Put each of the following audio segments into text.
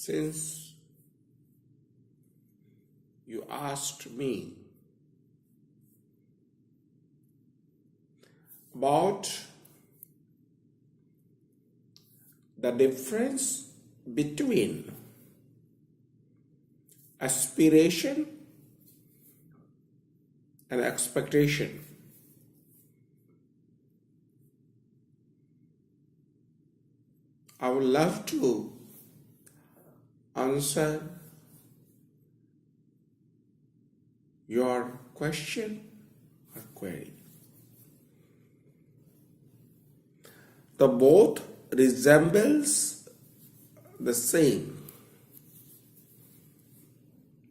Since you asked me about the difference between aspiration and expectation, I would love to answer your question or query. The both resembles the same,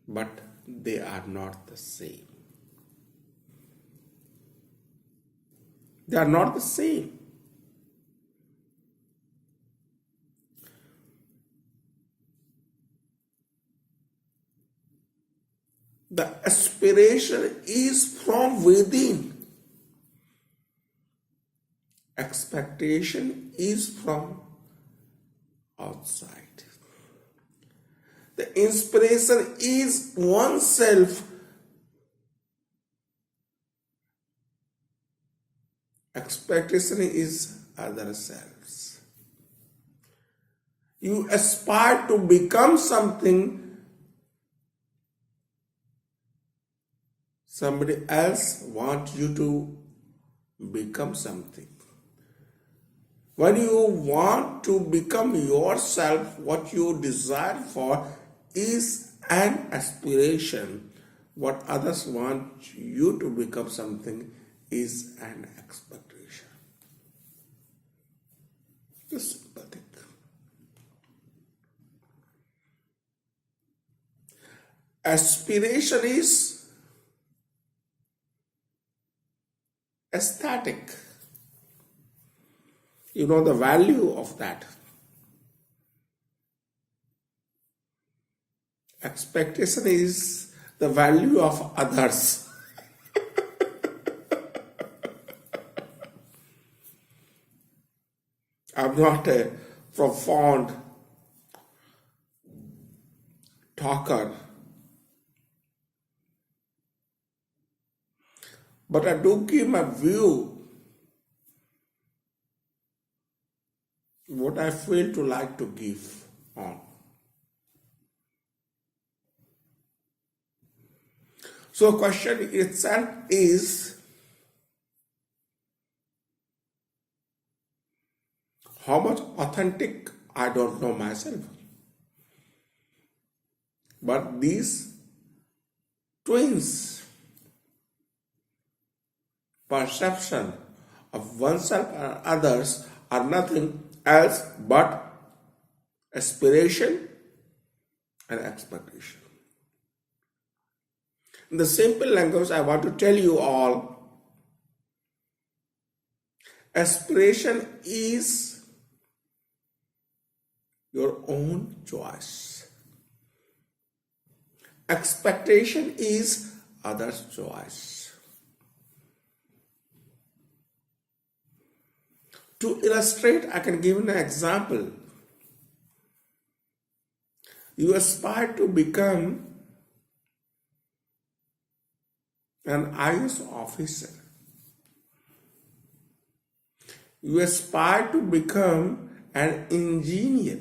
but they are not the same. They are not the same. The aspiration is from within. Expectation is from outside. The inspiration is oneself. Expectation is other selves. You aspire to become something. Somebody else wants you to become something. When you want to become yourself, what you desire for is an aspiration. What others want you to become something is an expectation. Just simple thing. Aspiration is aesthetic. You know the value of that. Expectation is the value of others. I'm not a profound talker, but I do give my view, what I feel to like to give on. So question itself is, how much authentic I don't know myself. But these twins perception of oneself and others are nothing else but aspiration and expectation. In the simple language, I want to tell you all, aspiration is your own choice. Expectation is others' choice. To illustrate, I can give an example. You aspire to become an IAS officer. You aspire to become an engineer.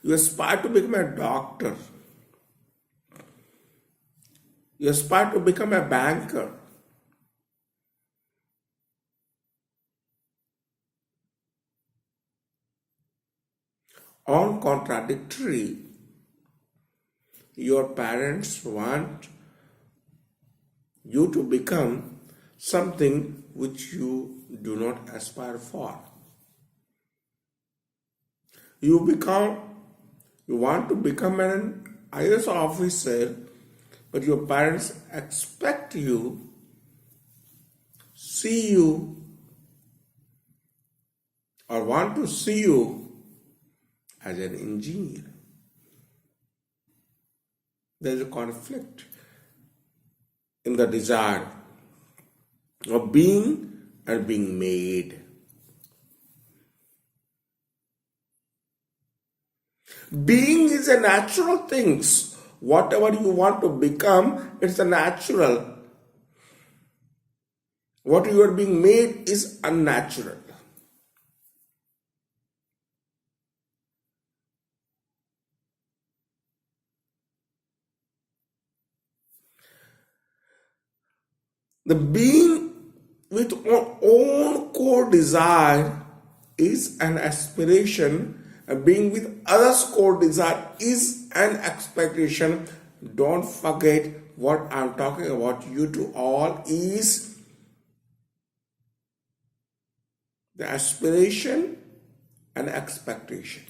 You aspire to become a doctor. You aspire to become a banker. On contradictory, your parents want you to become something which you do not aspire for. You want to become an IAS officer, but your parents expect you, see you, or want to see you as an engineer. There is a conflict in the desire of being and being made. Being is a natural thing. Whatever you want to become, it's a natural. What you are being made is unnatural. The being with own core desire is an aspiration, and being with others' core desire is an expectation. Don't forget what I'm talking about. You to all is the aspiration and expectation.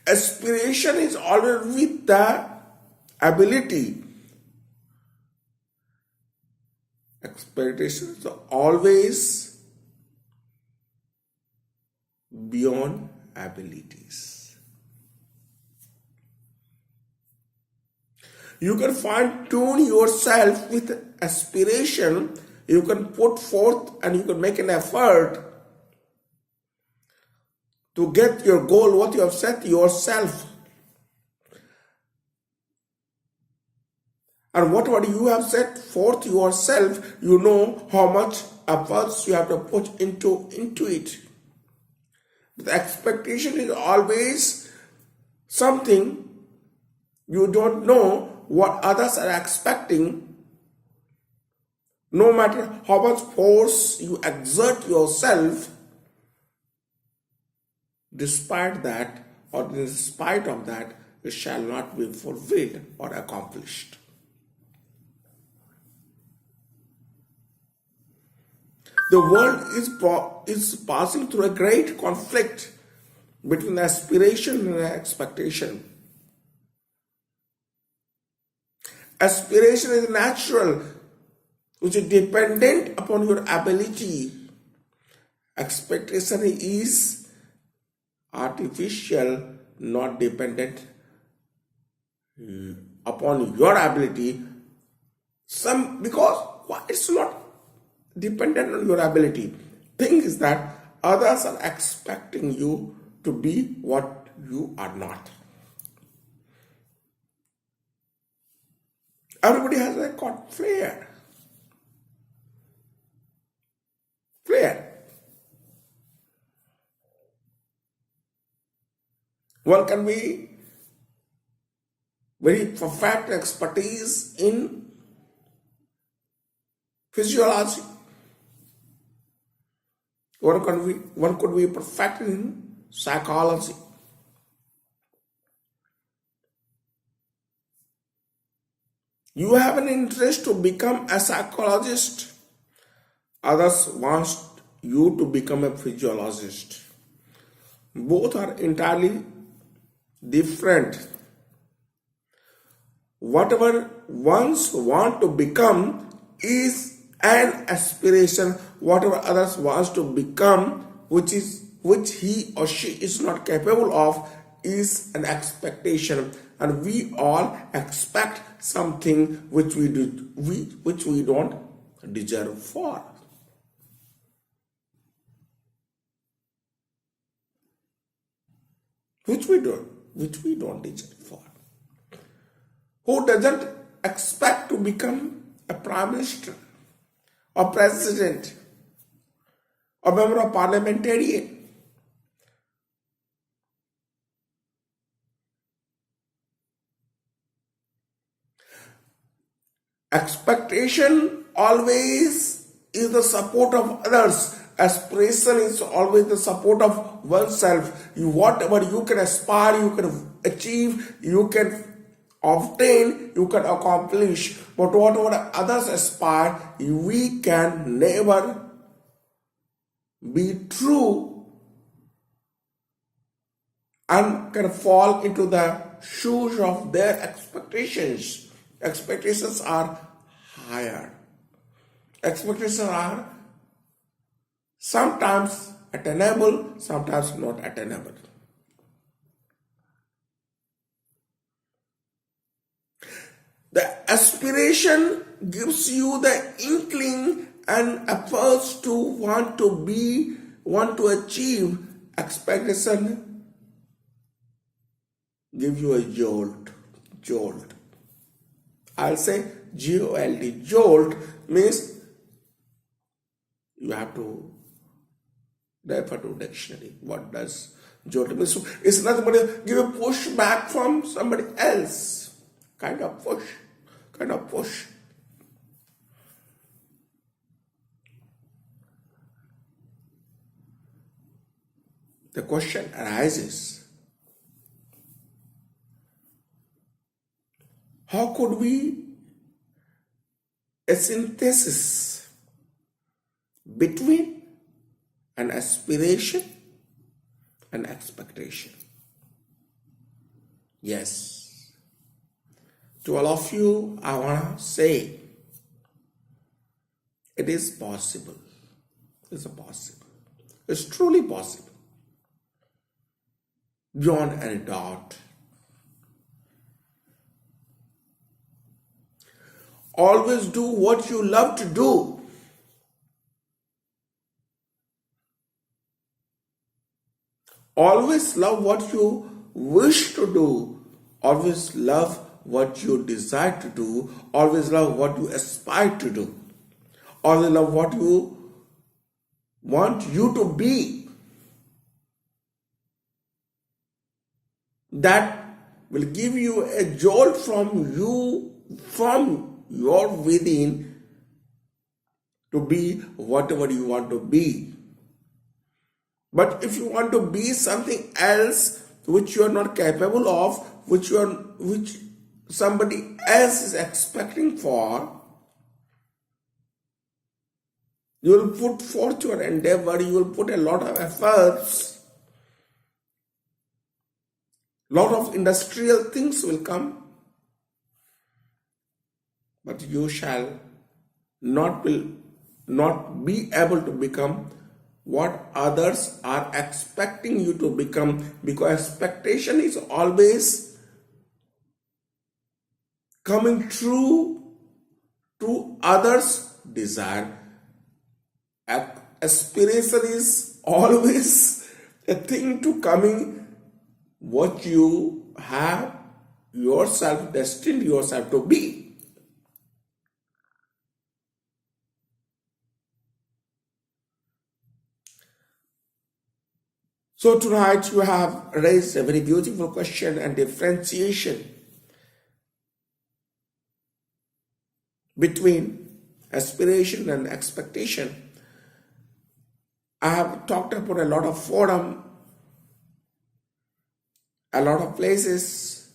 Aspiration is always with the ability. Expectations are always beyond abilities. You can fine tune yourself with aspiration. You can put forth and you can make an effort to get your goal, what you have set yourself. And whatever you have set forth yourself, you know how much efforts you have to put into it. The expectation is always something you don't know what others are expecting. No matter how much force you exert yourself, despite that or in spite of that, it shall not be fulfilled or accomplished. The world is passing through a great conflict between aspiration and expectation. Aspiration is natural, which is dependent upon your ability. Expectation is artificial, not dependent upon your ability. Because why it's not dependent on your ability. Thing is that others are expecting you to be what you are not. Everybody has a flair. One can be very perfect expertise in physiology. One could be perfect in psychology. You have an interest to become a psychologist. Others want you to become a physiologist. Both are entirely different. Whatever ones want to become is an aspiration. Whatever others wants to become, which he or she is not capable of, is an expectation. And we all expect something which we don't deserve for. Which we don't deserve for. Who doesn't expect to become a prime minister or president or member of parliamentarian? Expectation always is the support of others. Aspiration is always the support of oneself. Whatever you can aspire, you can achieve, you can obtain, you can accomplish. But whatever others aspire, we can never be true and can fall into the shoes of their expectations. Expectations are higher. Expectations are sometimes attainable, sometimes not attainable. The aspiration gives you the inkling and efforts to want to achieve Expectation give you a jolt. Jolt. I'll say G-O-L-T. Jolt means you have to refer to dictionary. What does jolt mean? So it's nothing but give a push back from somebody else. Kind of push. Kind of push. The question arises, how could we a synthesis between an aspiration and expectation? Yes. To all of you, I want to say it is possible. It's possible. It's truly possible. Beyond any doubt. Always do what you love to do. Always love what you wish to do. Always love what you desire to do. Always love what you aspire to do. Always love what you want you to be. That will give you a jolt from your within to be whatever you want to be. But if you want to be something else which you are not capable of, which somebody else is expecting for, you will put forth your endeavor, you will put a lot of efforts. Lot of industrial things will come, but you shall not be able to become what others are expecting you to become, because expectation is always coming true to others' desire. Aspiration is always a thing to coming what you have yourself destined yourself to be. So tonight you have raised a very beautiful question and differentiation between aspiration and expectation. I have talked about a lot of forum, a lot of places.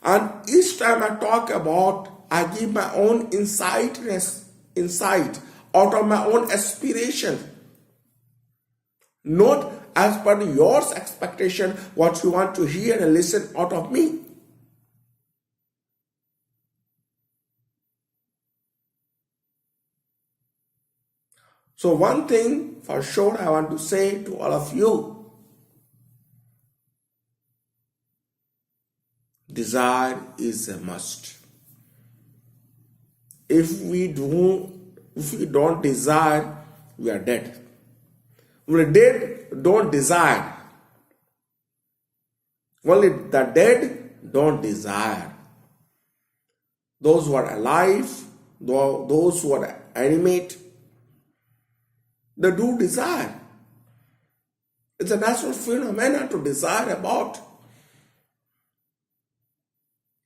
And each time I talk about, I give my own insight out of my own aspiration. Not as per your expectation, what you want to hear and listen out of me. So one thing for sure I want to say to all of you. Desire is a must. If we don't desire, we are dead. We're dead, don't desire. Only the dead don't desire. Those who are alive, those who are animate, they do desire. It's a natural phenomenon to desire about.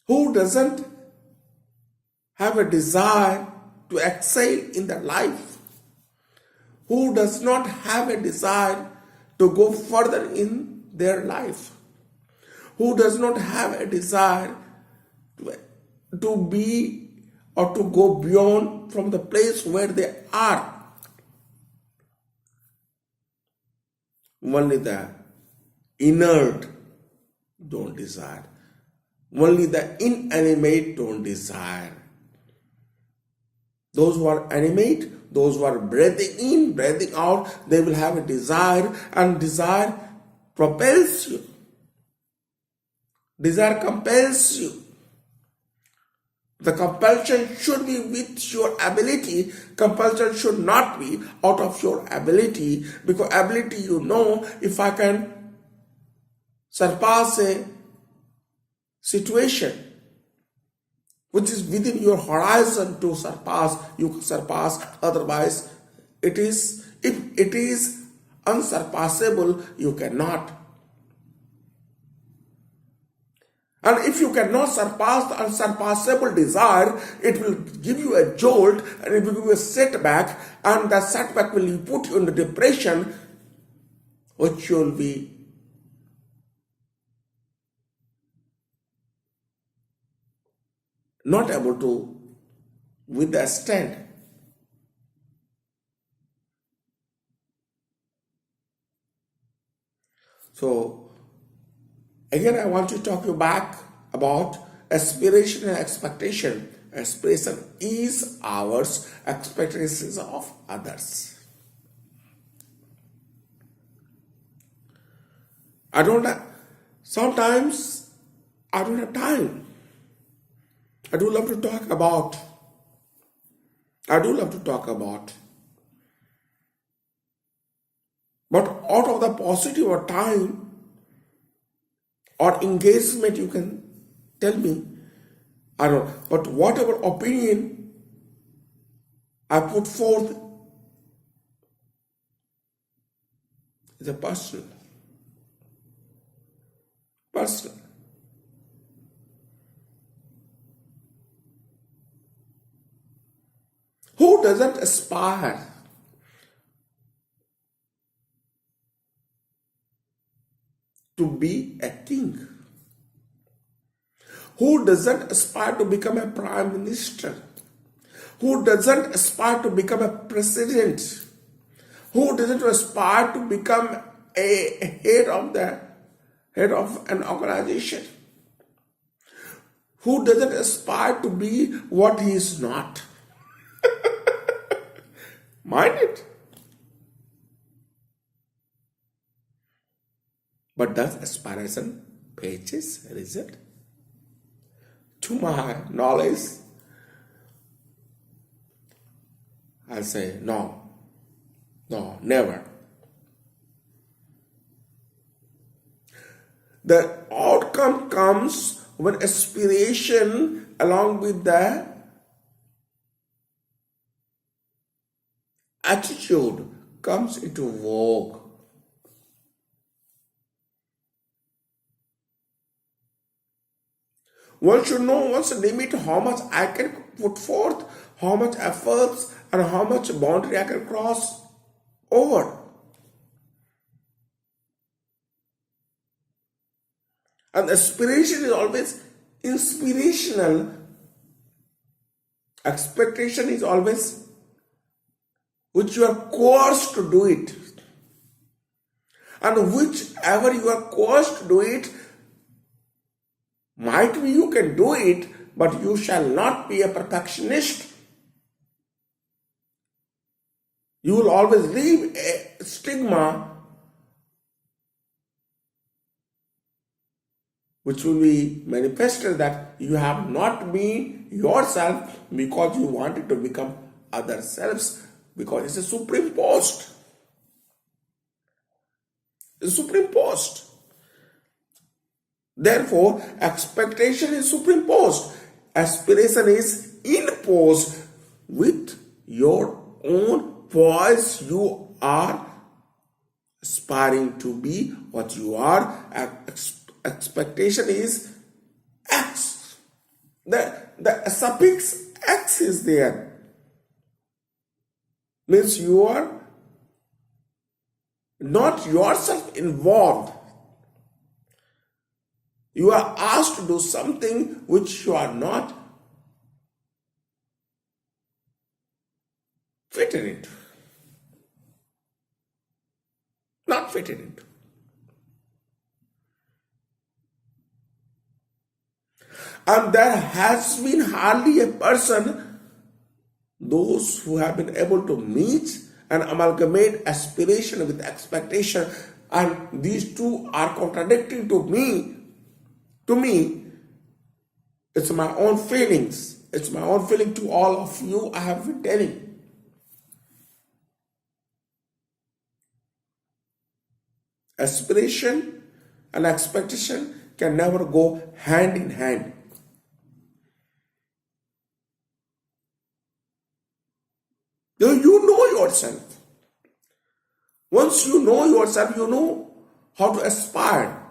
Who doesn't have a desire to excel in their life? Who does not have a desire to go further in their life? Who does not have a desire to be or to go beyond from the place where they are? Only the inert don't desire. Only the inanimate don't desire. Those who are animate, those who are breathing in, breathing out, they will have a desire, and desire propels you. Desire compels you. The compulsion should be with your ability. Compulsion should not be out of your ability, because ability, if I can surpass a situation which is within your horizon to surpass, you can surpass. Otherwise, if it is unsurpassable, you cannot. And if you cannot surpass the unsurpassable desire, it will give you a jolt and it will give you a setback, and that setback will put you into depression, which you will be not able to withstand. So, again, I want to talk you back about aspiration and expectation. Aspiration is ours, expectations of others. Sometimes I don't have time. I do love to talk about. But out of the paucity of time or engagement, you can tell me, I don't know. But whatever opinion I put forth is a personal. Who doesn't aspire to be a king? Who doesn't aspire to become a prime minister? Who doesn't aspire to become a president? Who doesn't aspire to become a head of an organization? Who doesn't aspire to be what he is not? Mind it. But does aspiration fetches result? To my knowledge, I'll say no, never. The outcome comes when aspiration along with the attitude comes into vogue. One should know once a limit how much I can put forth, how much efforts and how much boundary I can cross over. And aspiration is always inspirational. Expectation is always which you are coerced to do it. And whichever you are coerced to do it, might be you can do it, but you shall not be a perfectionist. You will always leave a stigma which will be manifested that you have not been yourself because you wanted to become other selves, because it's a supreme post. It's a supreme post. Therefore, expectation is superimposed. Aspiration is imposed with your own voice. You are aspiring to be what you are. Expectation is X. The suffix X is there. Means you are not yourself involved. You are asked to do something which you are not fitted into. Not fitted into. And there has been hardly a person, those who have been able to meet and amalgamate aspiration with expectation, and these two are contradicting to me, it's my own feelings. It's my own feeling to all of you. I have been telling. Aspiration and expectation can never go hand in hand. You know yourself. Once you know yourself, you know how to aspire,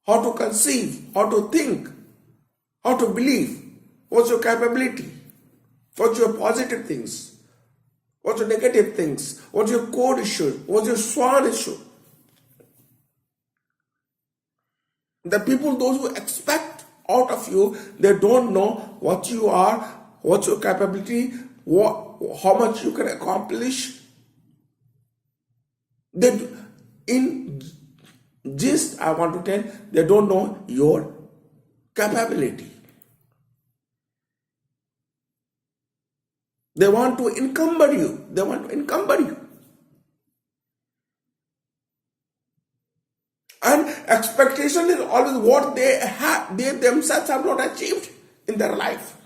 how to conceive, how to think, how to believe, what's your capability, what's your positive things, what's your negative things, what's your core issue, what's your swan issue. The people, those who expect out of you, they don't know what you are, what's your capability, how much you can accomplish. They, in gist, I want to tell, they don't know your capability. They want to encumber you. They want to encumber you. And expectation is always what they themselves have not achieved in their life.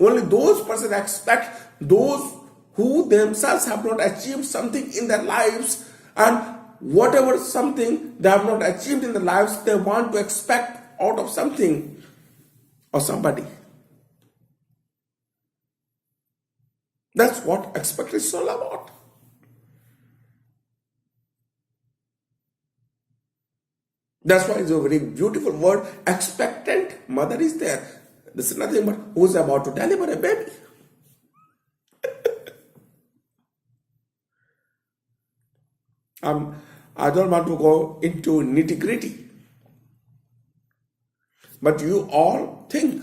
Only those persons expect those who themselves have not achieved something in their lives, and whatever something they have not achieved in their lives, they want to expect out of something or somebody. That's what expectation is all about. That's why it's a very beautiful word. Expectant mother is there. This is nothing but who's about to deliver a baby. I don't want to go into nitty-gritty. But you all think.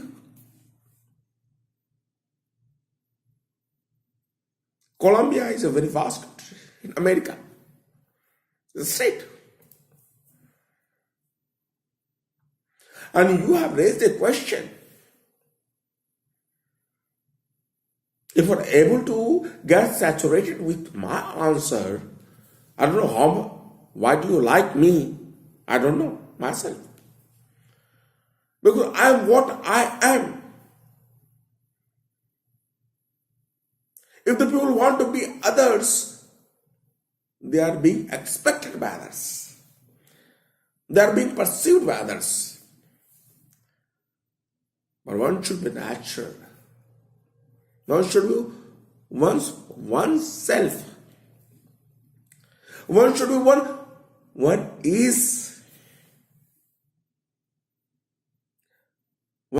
Colombia is a very vast country in America. It's a state. And you have raised a question. If you're able to get saturated with my answer, I don't know why do you like me? I don't know myself. Because I am what I am. If the people want to be others, they are being expected by others. They are being perceived by others. But one should be natural. One should be oneself. One should be one is.